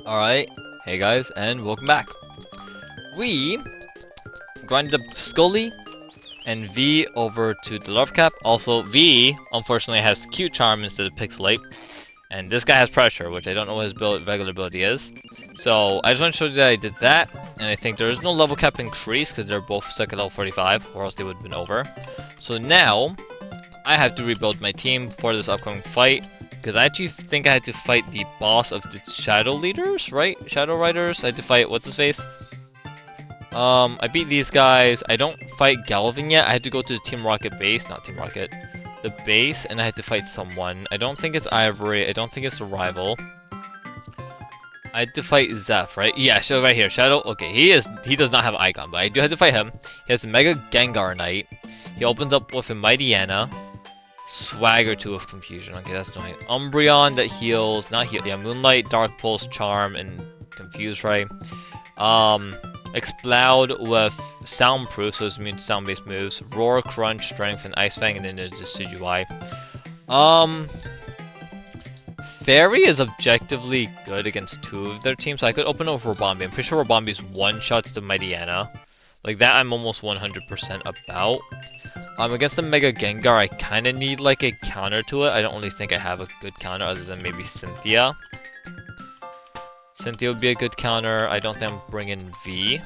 Alright, hey guys, and welcome back. We grinded up Scully and V over to the Love Cap. Also, V, unfortunately, has Cute Charm instead of Pixelate. And this guy has Pressure, which I don't know what his regular ability is. So, I just want to show you that I did that. And I think there is no level cap increase, because they're both stuck at level 45, or else they would have been over. So now, I have to rebuild my team for this upcoming fight. Because I actually think I had to fight the boss of the Shadow Leaders, right? Shadow Riders. I had to fight, what's his face? I beat these guys. I don't fight Galvin yet. I had to go to the Team Rocket base, not Team Rocket. The base, and I had to fight someone. I don't think it's Ivory. I don't think it's a rival. I had to fight Zeph, right? Yeah, so right here, Shadow. Okay, he does not have Icon, but I do have to fight him. He has the Mega Gengar Knight. He opens up with a Mighty Anna. Swagger 2 of Confusion. Okay, that's annoying. Umbreon that heals, not heal. Yeah, Moonlight, Dark Pulse, Charm, and Confuse, right? Explode with Soundproof, so it's immune to sound-based moves. Roar, Crunch, Strength, and Ice Fang, and then there's Decidueye. Fairy is objectively good against two of their teams, so I could open up Robombi. I'm pretty sure Robombi's one-shots the Mighty Anna. Like that, I'm almost 100% about. Against the Mega Gengar, I kind of need like a counter to it. I don't really think I have a good counter other than maybe Cynthia. Cynthia would be a good counter. I don't think I'm bringing V.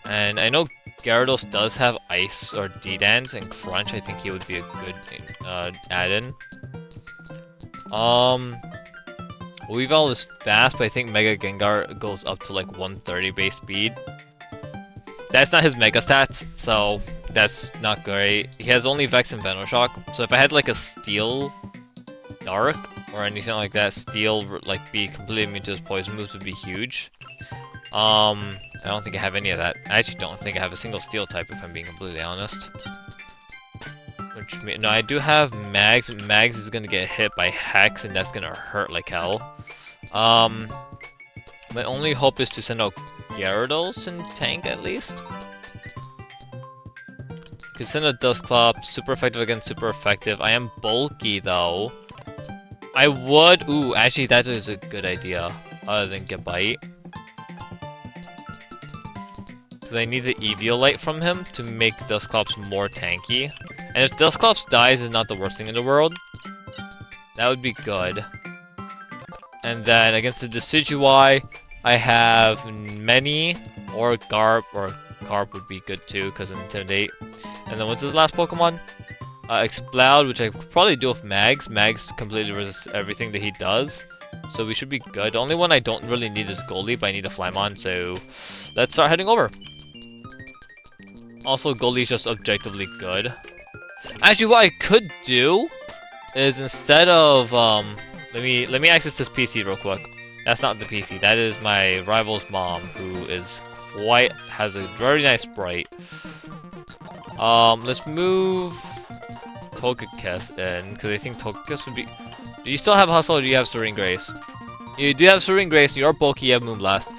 And I know Gyarados does have Ice or D-Dance and Crunch. I think he would be a good add-in. Weavile is fast, but I think Mega Gengar goes up to like 130 base speed. That's not his Mega stats, so that's not great. He has only Vex and Venoshock, so if I had like a Steel Dark or anything like that, Steel like be completely immune to his poison moves would be huge. I don't think I have any of that. I actually don't think I have a single Steel type if I'm being completely honest. Which means, no, I do have Mags. Mags is gonna get hit by Hex, and that's gonna hurt like hell. My only hope is to send out Gyarados and tank at least. Could send a Dusclops, super effective against super effective. I am bulky though. I would, ooh, actually that is a good idea, other than get bite. Because I need the Eviolite from him to make Dusclops more tanky. And if Dusclops dies, is not the worst thing in the world. That would be good. And then against the Decidueye, I have many, or Garp would be good too, because of Intimidate. And then what's his last Pokemon? Explode, which I could probably do with Mags. Mags completely resists everything that he does. So we should be good. The only one I don't really need is Goldie, but I need a Flymon, so let's start heading over. Also, Goldie's just objectively good. Actually, what I could do is instead of let me access this PC real quick. That's not the PC. That is my rival's mom, who has a very nice sprite. Let's move Togekiss in, because I think Togekiss would be... Do you still have Hustle, or do you have Serene Grace? You do have Serene Grace, you are bulky, you have Moonblast.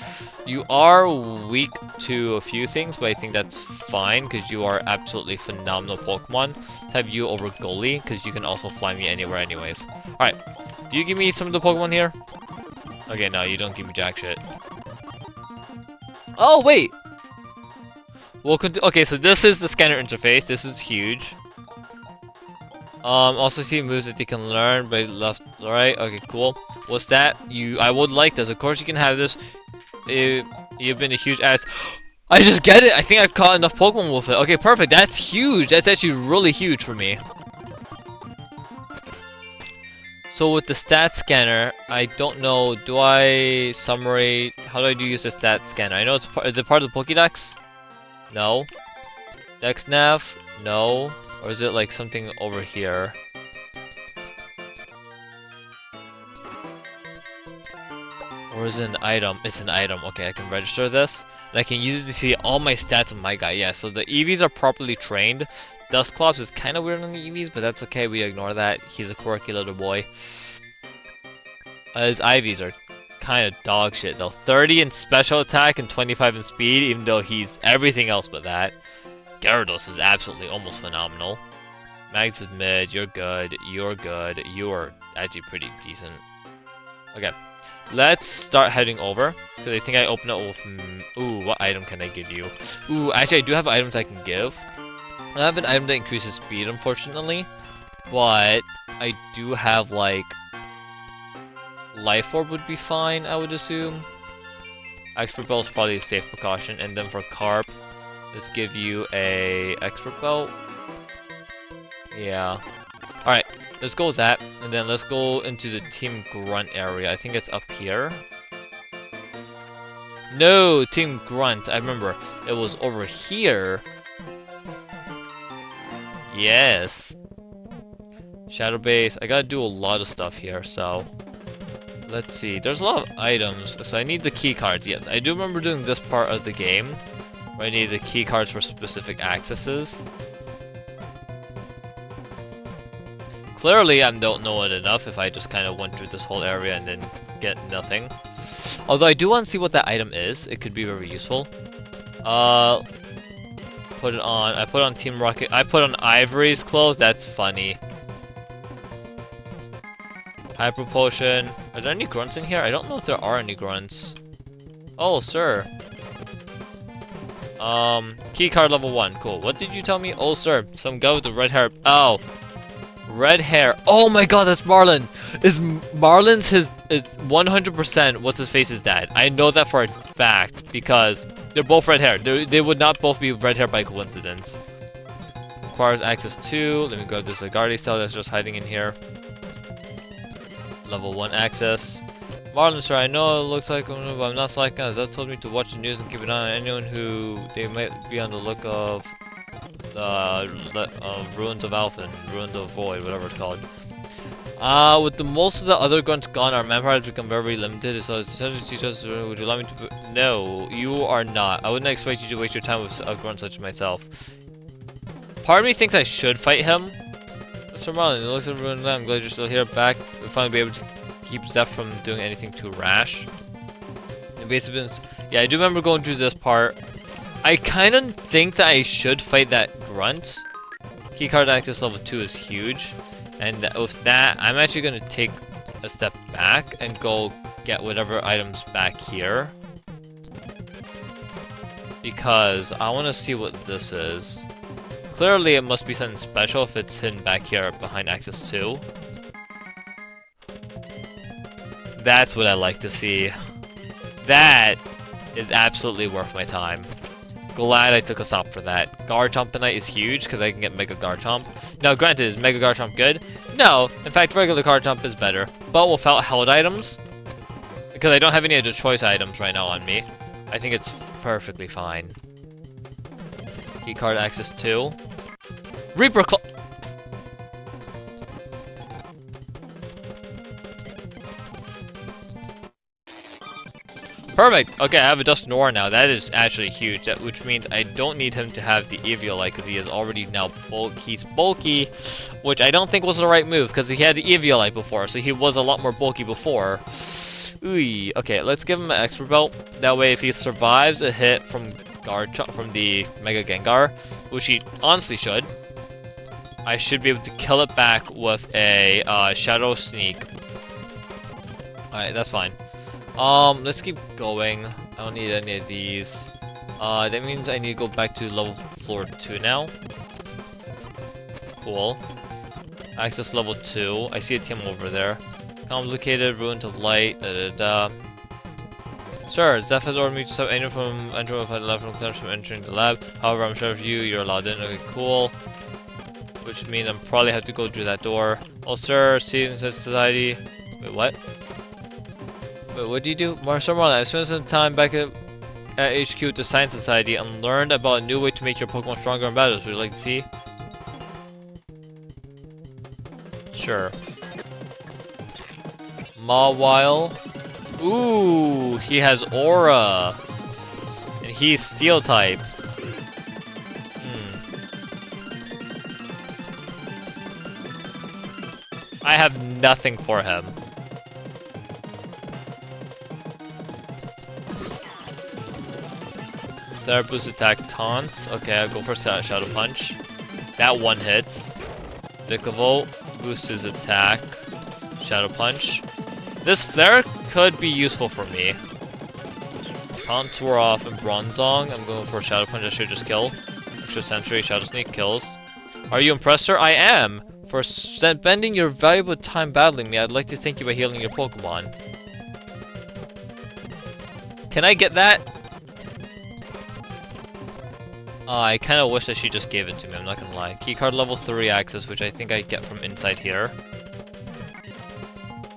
You are weak to a few things, but I think that's fine, because you are absolutely phenomenal Pokemon. To have you over Goalie, because you can also fly me anywhere anyways. Alright, do you give me some of the Pokemon here? Okay, no, you don't give me jack shit. Oh, wait! Okay, so this is the scanner interface. This is huge. Also see moves that you can learn by left, right. Okay, cool. What's that? I would like this. Of course, you can have this. You've been a huge ass. I just get it. I think I've caught enough Pokemon with it. Okay, perfect. That's huge. That's actually really huge for me. So with the stat scanner, I don't know. Do I summary? How do I use the stat scanner? I know it's is it part of the Pokédex? No. DexNav? No. Or is it like something over here? Or is it an item? It's an item. Okay, I can register this. And I can use it to see all my stats of my guy. Yeah, so the EVs are properly trained. Dusclops is kind of weird on the EVs, but that's okay. We ignore that. He's a quirky little boy. His IVs are kind of dog shit though. 30 in special attack and 25 in speed, even though he's everything else but that. Gyarados is absolutely almost phenomenal. Mags is mid, you're good, you're actually pretty decent. Okay. let's start heading over. Because I think I opened it with... ooh, what item can I give you? Ooh, actually I do have items I can give. I have an item that increases speed, unfortunately. But I do have, like... Life Orb would be fine, I would assume. Expert Belt is probably a safe precaution. And then for Carp, let's give you a Expert Belt. Yeah. Alright, let's go with that. And then let's go into the Team Grunt area. I think it's up here. No, Team Grunt. I remember. It was over here. Yes. Shadow Base. I gotta do a lot of stuff here, so... Let's see. There's a lot of items, so I need the key cards. Yes, I do remember doing this part of the game, where I need the key cards for specific accesses. Clearly, I don't know it enough if I just kind of went through this whole area and then get nothing. Although I do want to see what that item is. It could be very useful. Put it on. I put on Team Rocket. I put on Ivory's clothes. That's funny. Hyper Potion. Are there any grunts in here? I don't know if there are any grunts. Oh, sir. Key card level 1. Cool. What did you tell me? Oh, sir. Some guy with the red hair. Oh. Red hair. Oh my god, that's Marlon. Is Marlon's is 100% what's his face's dad. I know that for a fact because they're both red hair. They would not both be red hair by coincidence. Requires access to. Let me grab this Agardi cell that's just hiding in here. Level 1 access. Marlon, sir, I know it looks like but I'm not slacking as that told me to watch the news and keep an eye on anyone who they might be on the look of Ruins of Alphen, Ruins of Void, whatever it's called. With most of the other grunts gone, our manpower has become very limited, so it's essentially teach us, would you allow me to... No, you are not. I wouldn't expect you to waste your time with a grunt such as myself. Part of me thinks I should fight him. Mr. Marlon, it looks like I'm glad you're still here. Back, we'll finally be able to keep Zeph from doing anything too rash. Invasive, yeah, I do remember going through this part. I kind of think that I should fight that grunt. Keycard access level 2 is huge. And with that, I'm actually going to take a step back and go get whatever items back here. Because I want to see what this is. Clearly it must be something special if it's hidden back here behind access 2. That's what I like to see. That is absolutely worth my time. Glad I took a stop for that. Garchomp tonight is huge because I can get Mega Garchomp. Now granted, is Mega Garchomp good? No, in fact regular Garchomp is better. But without held items, because I don't have any other choice items right now on me, I think it's perfectly fine. Keycard access 2. Reaper Claw! Perfect! Okay, I have a Dustin Aura now. That is actually huge, which means I don't need him to have the Eviolite because he is already now bulky. He's bulky, which I don't think was the right move because he had the Eviolite before, so he was a lot more bulky before. Ooh, okay, let's give him an Expert Belt. That way, if he survives a hit from the Mega Gengar, which he honestly should, I should be able to kill it back with a Shadow Sneak. Alright, that's fine. Let's keep going. I don't need any of these. That means I need to go back to level floor 2 now. Cool. Access level 2. I see a team over there. Complicated, Ruins of Light, Sir, Zeph has ordered me to stop anyone from entering without allowing from entering the lab. However, I'm sure if you're allowed in. Okay, cool. Which means I probably have to go through that door. Oh, sir, Student Society. Wait, what? Wait, what do you do? Sir Marlon, I spent some time back at HQ with the Science Society and learned about a new way to make your Pokemon stronger in battles. Would you like to see? Sure. Mawile. Ooh, he has Aura. And he's Steel type. I have nothing for him. Therapist attack taunts. Okay, I'll go for Shadow Punch. That one hits. Vikavolt boosts his attack. Shadow Punch. This flare could be useful for me. Contour off and Bronzong. I'm going for Shadow Punch. I should just kill. Extra Sentry, Shadow Sneak kills. Are you impressed, sir? I am. For spending your valuable time battling me, I'd like to thank you by healing your Pokemon. Can I get that? I kind of wish that she just gave it to me, I'm not gonna lie. Keycard level 3 access, which I think I get from inside here.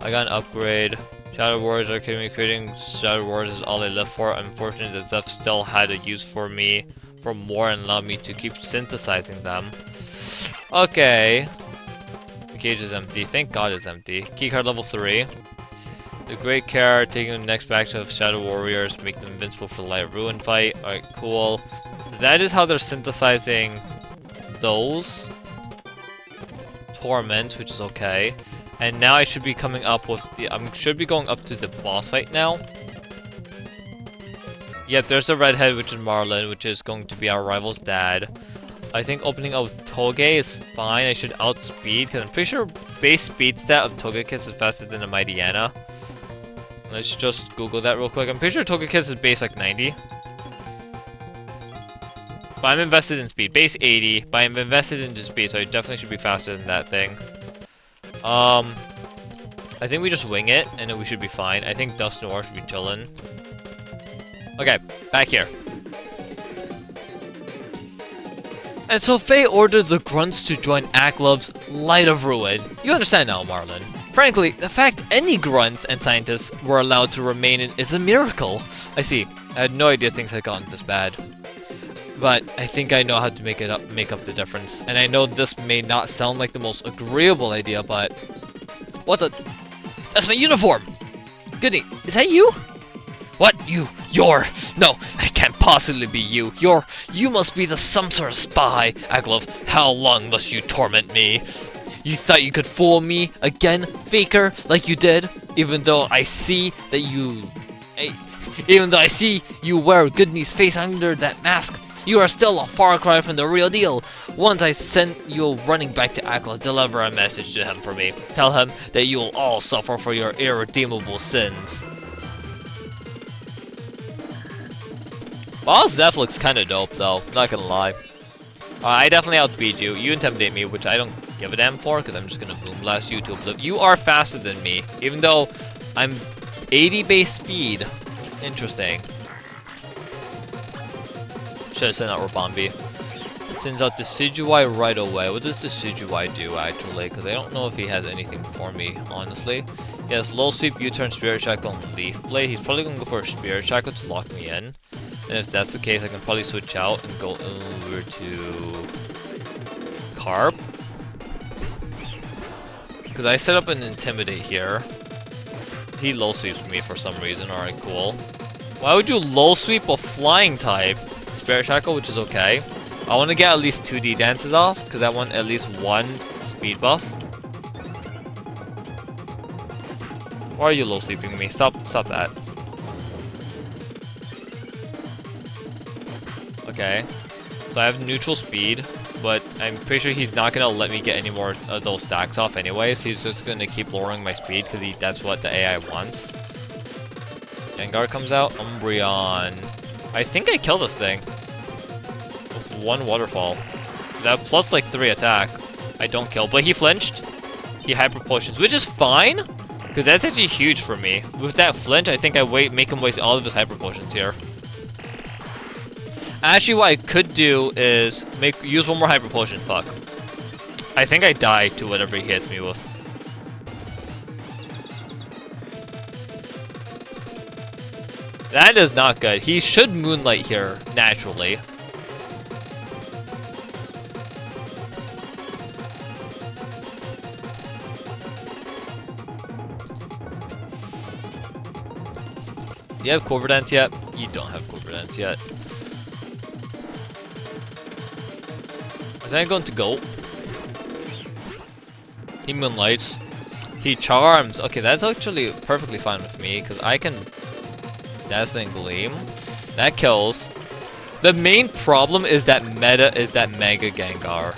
I got an upgrade. Shadow Warriors are killing me. Creating Shadow Warriors is all I live for. I'm fortunate that Zeph still had a use for me for more and allowed me to keep synthesizing them. Okay. The cage is empty. Thank God it's empty. Keycard level 3. The Great Care, taking the next batch of Shadow Warriors, make them invincible for the Light Ruin fight. Alright, cool. That is how they're synthesizing those. Torment, which is okay. And now I should be coming up with the... I should be going up to the boss fight now. Yep, there's a redhead, which is Marlin, which is going to be our rival's dad. I think opening up with Toge is fine. I should outspeed, because I'm pretty sure base speed stat of Togekiss is faster than a Mightyena. Let's just Google that real quick. I'm pretty sure Togekiss is base like 90. But I'm invested in speed. Base 80, but I'm invested in speed, so I definitely should be faster than that thing. I think we just wing it, and then we should be fine. I think Dust Noir should be chillin'. Okay, back here. And so Faye ordered the grunts to join Aklov's Light of Ruin. You understand now, Marlin. Frankly, the fact any grunts and scientists were allowed to remain in is a miracle. I see. I had no idea things had gotten this bad. But I think I know how to make up the difference. And I know this may not sound like the most agreeable idea, but... What the... That's my uniform! Goody, is that you? What? You're... No, it can't possibly be you. You must be the some sort of spy. Aglov, how long must you torment me? You thought you could fool me again, faker, like you did? Even though I see that you... Even though I see you wear Goodney's face under that mask, you are still a far cry from the real deal. Once I send you running back to Akla, deliver a message to him for me. Tell him that you will all suffer for your irredeemable sins. Boss Zeph looks kinda dope though, not gonna lie. I definitely outspeed you. You intimidate me, which I don't give a damn for, because I'm just gonna boom blast you to oblivion. You are faster than me, even though I'm 80 base speed. Interesting. Should've sent out Rabambi. It sends out Decidueye right away. What does Decidueye do, actually? Because I don't know if he has anything for me, honestly. He has Low Sweep, U-Turn, Spirit Shackle, and Leaf Blade. He's probably going to go for a Spirit Shackle to lock me in. And if that's the case, I can probably switch out and go over to... Carp. Because I set up an Intimidate here. He Low Sweeps me for some reason. Alright, cool. Why would you Low Sweep a Flying type? Spirit Shackle, which is okay. I want to get at least 2D dances off, because I want at least one speed buff. Why are you low sleeping me? Stop that. Okay. So I have neutral speed, but I'm pretty sure he's not going to let me get any more of those stacks off anyways. He's just going to keep lowering my speed, because that's what the AI wants. Gengar comes out. Umbreon. I think I kill this thing. With one waterfall. That plus like 3 attack. I don't kill, but he flinched. He hyper potions, which is fine. Because that's actually huge for me. With that flinch, I think I make him waste all of his hyper potions here. Actually, what I could do is use one more hyper potion. Fuck. I think I die to whatever he hits me with. That is not good. He should Moonlight here, naturally. Do you have Quiver Dance yet? You don't have Quiver Dance yet. I think I'm going to go. He Moonlights. He Charms. Okay, that's actually perfectly fine with me, because I can... Dazzling Gleam. That kills. The main problem is that Mega Gengar.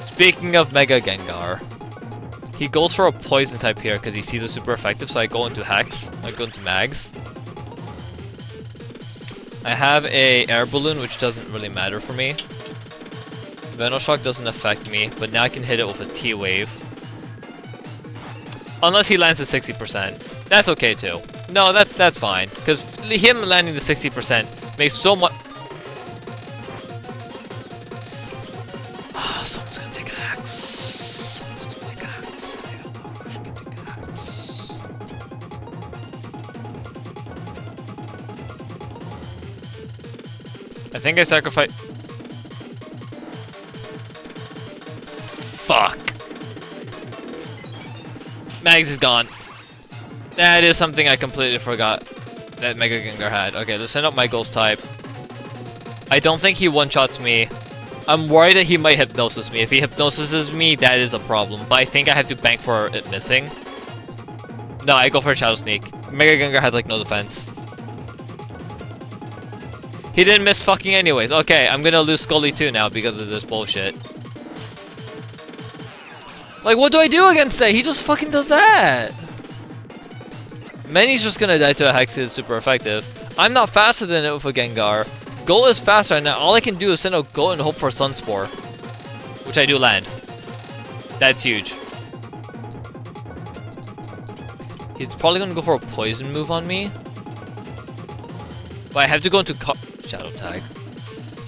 Speaking of Mega Gengar, He goes for a poison type here because he sees it super effective, so I go into Hex. I go into Mags. I have a air balloon, which doesn't really matter for me. Venoshock doesn't affect me, but now I can hit it with a T-Wave. Unless he lands at 60%. That's okay too. No, that's fine. Because him landing the 60% makes so much... someone's gonna take a Hex. Someone's gonna take a Hex. I don't know who's gonna take a Hex. I think I sacrificed... Fuck. Mags is gone. That is something I completely forgot that Mega Gengar had. Okay, let's send out my Ghost type. I don't think he one-shots me. I'm worried that he might Hypnosis me. If he Hypnoses me, that is a problem. But I think I have to bank for it missing. No, I go for a Shadow Sneak. Mega Gengar has like no defense. He didn't miss fucking anyways. Okay, I'm gonna lose Scully too now because of this bullshit. Like, what do I do against that? He just fucking does that. Manny's just gonna die to a Hex. It's super effective. I'm not faster than it with a Gengar. Goal is faster, and now all I can do is send out Goal and hope for Sunspore, which I do land. That's huge. He's probably gonna go for a poison move on me. But I have to go into Shadow Tag.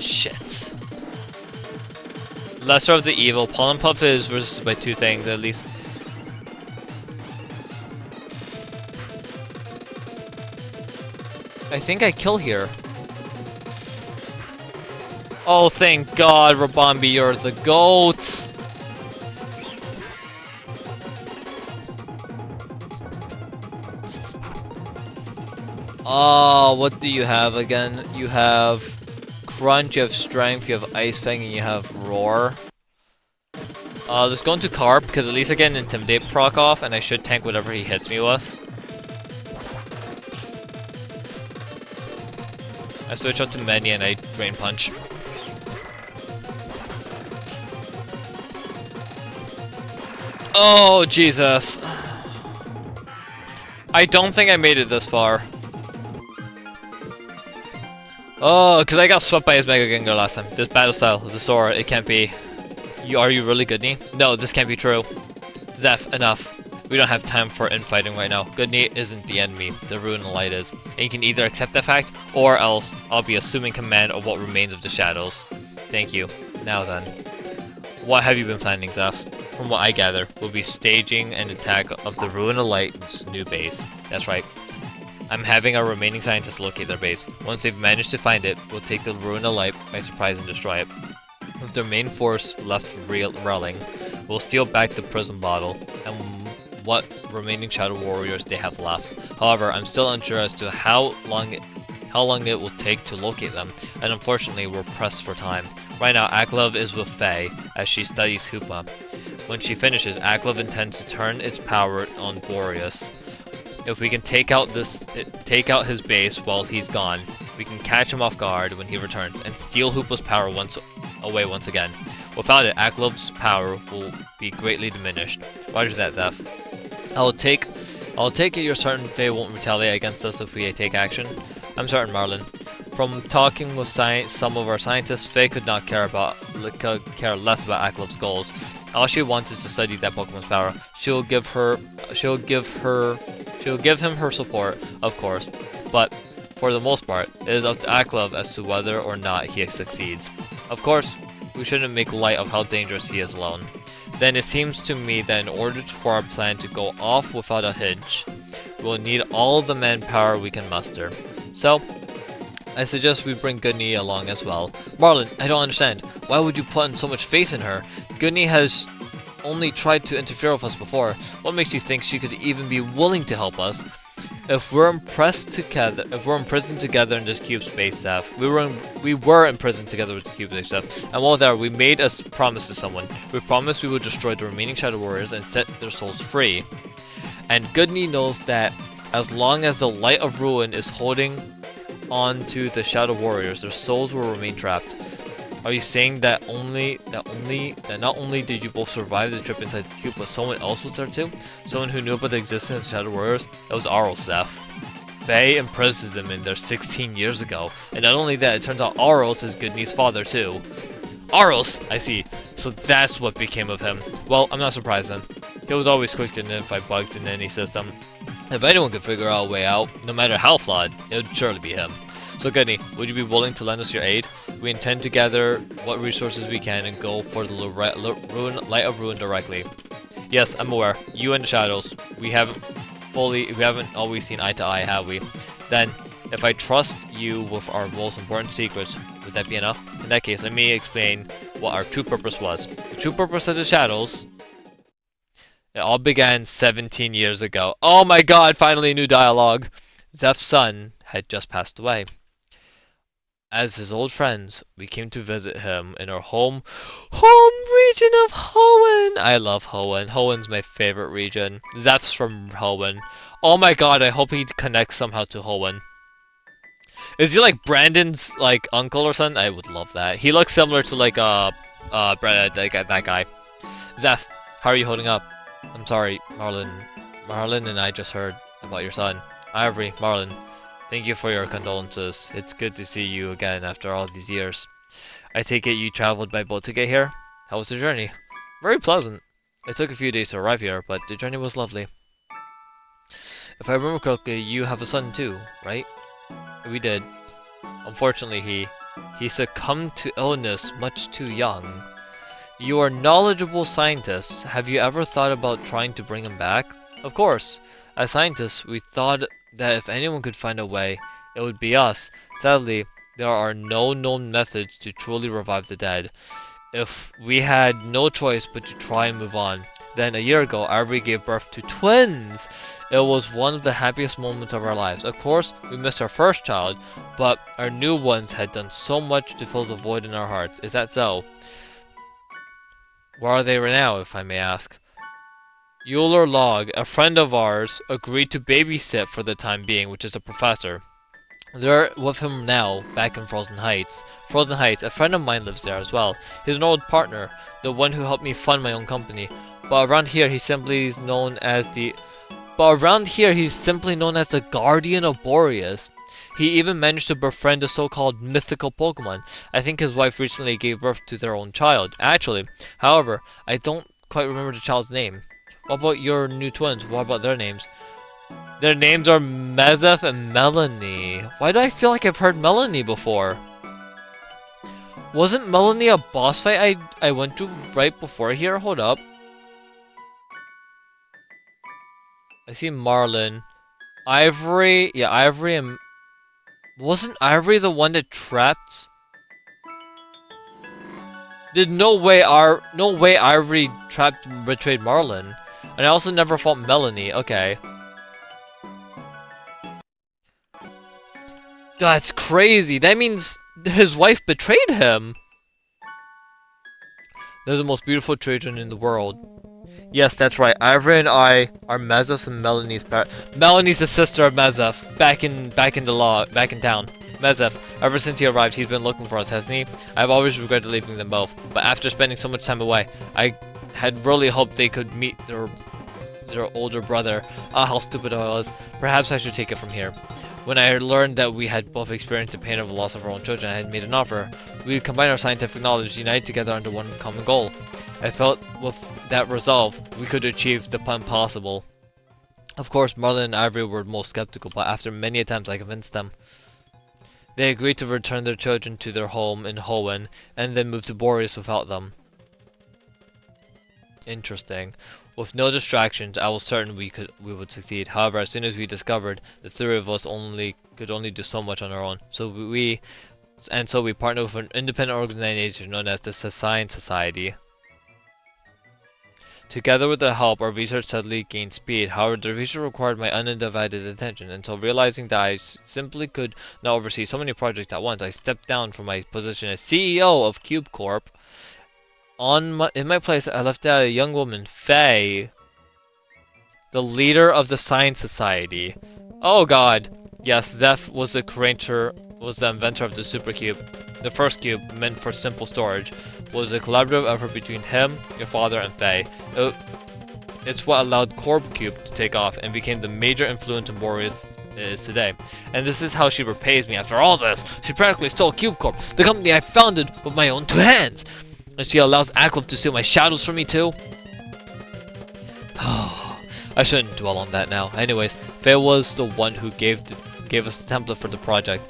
Shit. Lesser of the Evil. Pollen Puff is resisted by 2 things at least. I think I kill here. Oh, thank God, Rabambi, you're the GOAT! Oh, what do you have again? You have Crunch, you have Strength, you have Ice Fang, and you have Roar. Let's go into Carp, because at least I get an Intimidate proc off, and I should tank whatever he hits me with. I switch out to Many and I Drain Punch. Oh, Jesus. I don't think I made it this far. Oh, because I got swept by his Mega Gengar last time. This battle style, the Sora, it can't be. Are you really Goodney? No, this can't be true. Zeph, enough. We don't have time for infighting right now. Goodney isn't the enemy, the Ruin and Light is. And you can either accept that fact, or else I'll be assuming command of what remains of the shadows. Thank you. Now then. What have you been planning, Zeph? From what I gather, we'll be staging an attack of the Ruin of Light's new base. That's right. I'm having our remaining scientists locate their base. Once they've managed to find it, we'll take the Ruin of Light by surprise and destroy it. With their main force left railing, we'll steal back the Prism Bottle and what remaining Shadow Warriors they have left. However, I'm still unsure as to how long it will take to locate them, and unfortunately we're pressed for time. Right now, Aklov is with Faye as she studies Hoopa. When she finishes, Aklov intends to turn its power on Boreas. If we can take out his base while he's gone, we can catch him off guard when he returns and steal Hoopa's power away once again. Without it, Aklov's power will be greatly diminished. Roger that, Zeph. I'll take it you're certain Faye won't retaliate against us if we take action. I'm certain, Marlin. From talking with some of our scientists, Faye could not care less about Aklov's goals. All she wants is to study that Pokemon's power. She'll give him her support, of course, but for the most part, it is up to Aklov as to whether or not he succeeds. Of course, we shouldn't make light of how dangerous he is alone. Then it seems to me that in order for our plan to go off without a hitch, we'll need all the manpower we can muster. So, I suggest we bring Goodney along as well. Marlin, I don't understand. Why would you put in so much faith in her? Goodney has only tried to interfere with us before. What makes you think she could even be willing to help us? If we're imprisoned together in this cube space, Zeph, we were imprisoned together with the cube space, Zeph, and while there, we made a promise to someone. We promised we would destroy the remaining Shadow Warriors and set their souls free. And Goodney knows that as long as the Light of Ruin is holding on to the Shadow Warriors, their souls will remain trapped. Are you saying that not only did you both survive the trip inside the cube, but someone else was there too? Someone who knew about the existence of Shadow Warriors? That was Aros, Zeph. They imprisoned them in there 16 years ago. And not only that, it turns out Aros is Goodney's father too. Aros! I see. So that's what became of him. Well, I'm not surprised then. He was always quick to identify bugs in any system. If anyone could figure out a way out, no matter how flawed, it would surely be him. So Goodney, would you be willing to lend us your aid? We intend to gather what resources we can and go for the Light of Ruin directly. Yes, I'm aware. You and the Shadows. We haven't always seen eye to eye, have we? Then, if I trust you with our most important secrets, would that be enough? In that case, let me explain what our true purpose was. The true purpose of the Shadows. It all began 17 years ago. Oh my god, finally new dialogue! Zeph's son had just passed away. As his old friends, we came to visit him in our home region of Hoenn. I love Hoenn. Hoenn's my favorite region. Zeph's from Hoenn. Oh my god, I hope he connects somehow to Hoenn. Is he like Brandon's like uncle or something? I would love that. He looks similar to like that guy. Zeph, how are you holding up? I'm sorry, Marlon. Marlon and I just heard about your son. Ivory, Marlon. Thank you for your condolences. It's good to see you again after all these years. I take it you traveled by boat to get here? How was the journey? Very pleasant. It took a few days to arrive here, but the journey was lovely. If I remember correctly, you have a son too, right? We did. Unfortunately, he succumbed to illness much too young. You are knowledgeable scientists. Have you ever thought about trying to bring him back? Of course. As scientists, we thought that if anyone could find a way, it would be us. Sadly, there are no known methods to truly revive the dead. If we had no choice but to try and move on. Then a year ago, Ivory gave birth to twins! It was one of the happiest moments of our lives. Of course, we missed our first child, but our new ones had done so much to fill the void in our hearts. Is that so? Where are they right now, if I may ask? Euler Log, a friend of ours, agreed to babysit for the time being, which is a professor. They're with him now, back in Frozen Heights. Frozen Heights, a friend of mine lives there as well. He's an old partner, the one who helped me fund my own company. But around here, he's simply known as the Guardian of Boreas. He even managed to befriend the so-called mythical Pokemon. I think his wife recently gave birth to their own child, actually. However, I don't quite remember the child's name. What about your new twins? What about their names? Their names are Mezef and Melanie. Why do I feel like I've heard Melanie before? Wasn't Melanie a boss fight I went to right before here? Hold up. I see Marlon. Ivory. Yeah, Ivory and... Wasn't Ivory the one that trapped? Did no way Ivory trapped and betrayed Marlon. And I also never fought Melanie. Okay. That's crazy. That means his wife betrayed him. They're the most beautiful children in the world. Yes, that's right. Ivory and I are Mezef's and Melanie's parent. Melanie's the sister of Mezef. Back in town. Mezef, ever since he arrived, he's been looking for us, hasn't he? I've always regretted leaving them both, but after spending so much time away, I had really hoped they could meet their older brother. Ah, how stupid I was. Perhaps I should take it from here. When I learned that we had both experienced the pain of the loss of our own children, I had made an offer. We would combine our scientific knowledge, unite together under one common goal. I felt with that resolve, we could achieve the impossible. Of course, Marlon and Ivory were most skeptical, but after many attempts, I convinced them. They agreed to return their children to their home in Hoenn, and then move to Boreas without them. Interesting. With no distractions, I was certain we would succeed. However, as soon as we discovered the three of us could only do so much on our own, so we partnered with an independent organization known as the Science Society. Together with their help, our research steadily gained speed. However, the research required my undivided attention, and so realizing that I simply could not oversee so many projects at once, I stepped down from my position as CEO of Cube Corp. In my place, I left out a young woman, Faye, the leader of the Science Society. Oh god. Yes, Zeph was the inventor of the Super Cube. the first cube, meant for simple storage, was a collaborative effort between him, your father, and Faye. It's what allowed Corp Cube to take off and became the major influence in Warriors is today. And this is how she repays me after all this. She practically stole Cube Corp, the company I founded with my own 2 hands. And she allows Aklif to steal my shadows from me too. I shouldn't dwell on that now. Anyways, Faye was the one who gave us the template for the project.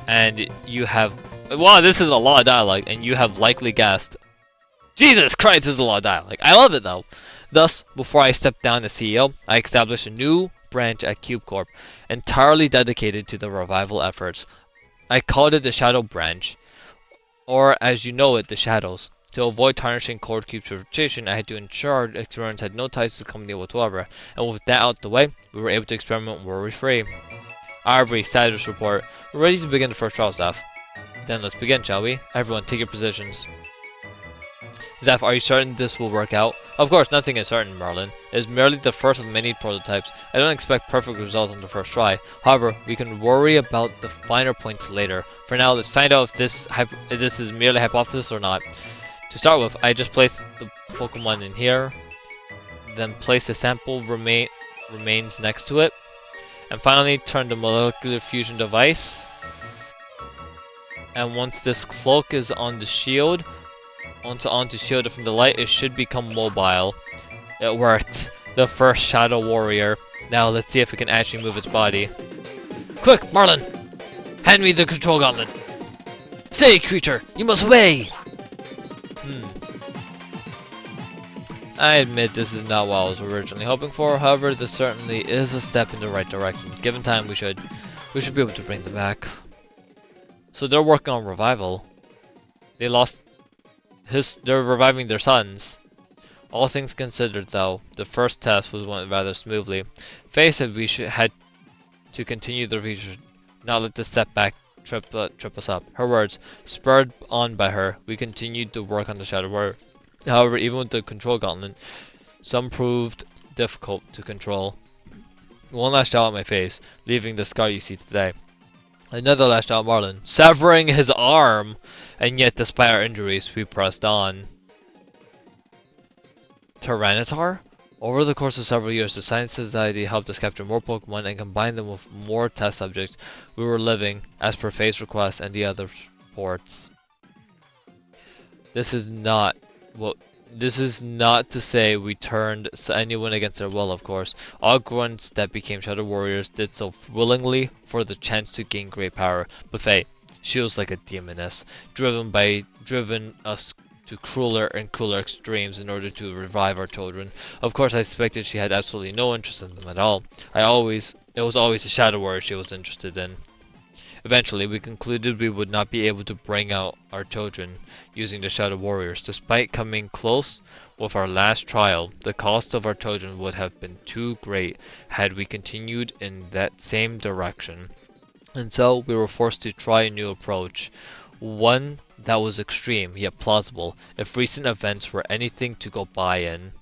And you have... Wow, this is a lot of dialogue, and you have likely guessed. Jesus Christ, this is a lot of dialogue. I love it though. Thus, before I stepped down as CEO, I established a new branch at Cube Corp, entirely dedicated to the revival efforts. I called it the Shadow Branch, or as you know it, the Shadows. To avoid tarnishing Core Cube's reputation, I had to ensure experiments had no ties to the company whatsoever, and with that out the way, we were able to experiment worry-free. Ivory, status report. We're ready to begin the first trial, Zeph. Then let's begin, shall we? Everyone, take your positions. Zeph, are you certain this will work out? Of course, nothing is certain, Merlin. It is merely the first of many prototypes. I don't expect perfect results on the first try. However, we can worry about the finer points later. For now, let's find out if this is merely hypothesis or not. To start with, I just placed the Pokemon in here, then place the sample remains next to it, and finally turn the molecular fusion device. And once this cloak is on the shield, onto shield it from the light, it should become mobile. It worked. The first Shadow Warrior. Now let's see if it can actually move its body. Quick, Marlin! Hand me the control gauntlet. Say, creature, you must obey! I admit this is not what I was originally hoping for, however this certainly is a step in the right direction. Given time we should be able to bring them back. So they're working on revival. They're reviving their sons. All things considered though, the first test went rather smoothly. Faye said we had to continue the research, not let this setback trip us up. Her words, spurred on by her, we continued to work on the Shadow Warrior. However, even with the control gauntlet, some proved difficult to control. One lashed out at my face, leaving the scar you see today. Another lashed out at Marlin, severing his arm, and yet despite our injuries, we pressed on. Tyranitar? Over the course of several years, the Science Society helped us capture more Pokemon and combine them with more test subjects we were living, as per Faye's request and the other reports. This is not to say we turned anyone against their will, of course. All grunts that became Shadow Warriors did so willingly for the chance to gain great power. But Faye, she was like a demoness, driven us to crueler and crueler extremes in order to revive our children. Of course, I suspected she had absolutely no interest in them at all. It was always the Shadow Warrior she was interested in. Eventually, we concluded we would not be able to bring out our children using the Shadow Warriors. Despite coming close with our last trial, the cost of our children would have been too great had we continued in that same direction. And so, we were forced to try a new approach. One that was extreme, yet plausible, if recent events were anything to go by in.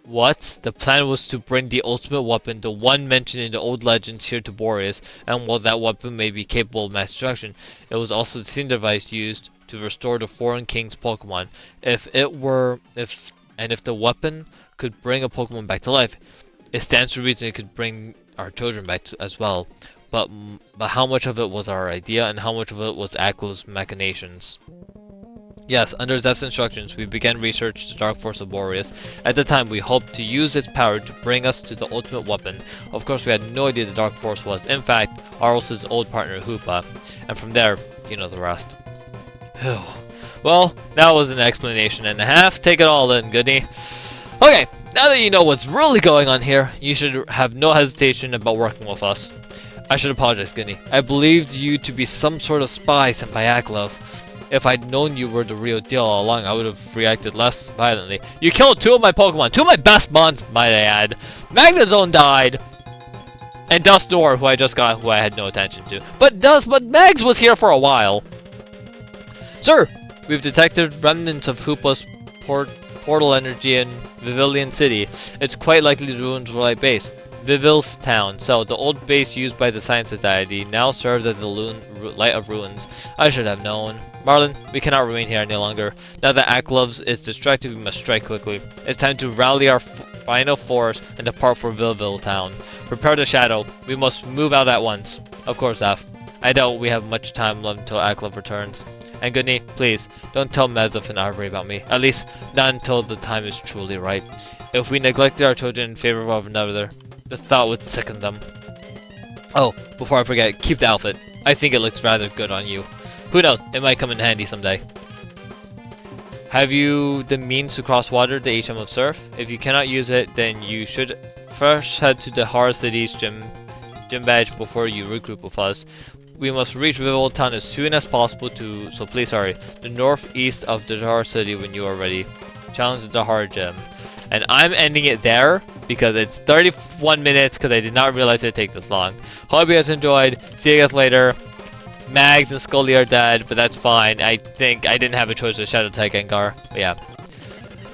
What? The plan was to bring the ultimate weapon, the one mentioned in the old legends, here to Boreas, and while that weapon may be capable of mass destruction, it was also the same device used to restore the Foreign King's Pokemon. If the weapon could bring a Pokemon back to life, it stands to reason it could bring our children back as well. But how much of it was our idea, and how much of it was Aklif's machinations? Yes, under Zeph's instructions, we began research the Dark Force of Boreas. At the time, we hoped to use its power to bring us to the ultimate weapon. Of course, we had no idea the Dark Force was, in fact, Arlos's old partner, Hoopa. And from there, you know the rest. Well, that was an explanation and a half. Take it all in, goodie. Okay, now that you know what's really going on here, you should have no hesitation about working with us. I should apologize, Ginny. I believed you to be some sort of spy sent by Aklif. If I'd known you were the real deal all along, I would have reacted less violently. You killed 2 of my Pokemon, 2 of my best mons, might I add. Magnezone died, and Dusknoir, who I had no attention to. But Mags was here for a while. Sir, we've detected remnants of Hoopa's portal energy in Vivillon City. It's quite likely the ruins were like base. Viville's town. So, the old base used by the Science Society now serves as the Light of Ruins. I should have known. Marlin, we cannot remain here any longer. Now that Aklov's is distracted, we must strike quickly. It's time to rally our final force and depart for Viville town. Prepare the shadow. We must move out at once. Of course, Af. I doubt we have much time left until Aklov returns. And Goodney, please, don't tell Mazov and Arbery about me. At least, not until the time is truly right. If we neglected our children in favor of another, the thought would sicken them. Oh, before I forget, keep the outfit. I think it looks rather good on you. Who knows, it might come in handy someday. Have you the means to cross water to HM of Surf? If you cannot use it, then you should first head to the Har City's gym badge before you regroup with us. We must reach Viville Town as soon as possible so please hurry. The northeast of the Har City when you are ready. Challenge the Har Gym. And I'm ending it there because it's 31 minutes because I did not realize it'd take this long. Hope you guys enjoyed. See you guys later. Mags and Scully are dead, but that's fine. I think I didn't have a choice with Shadow Tag Gengar. But yeah.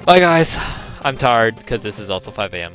Bye guys. I'm tired because this is also 5 AM.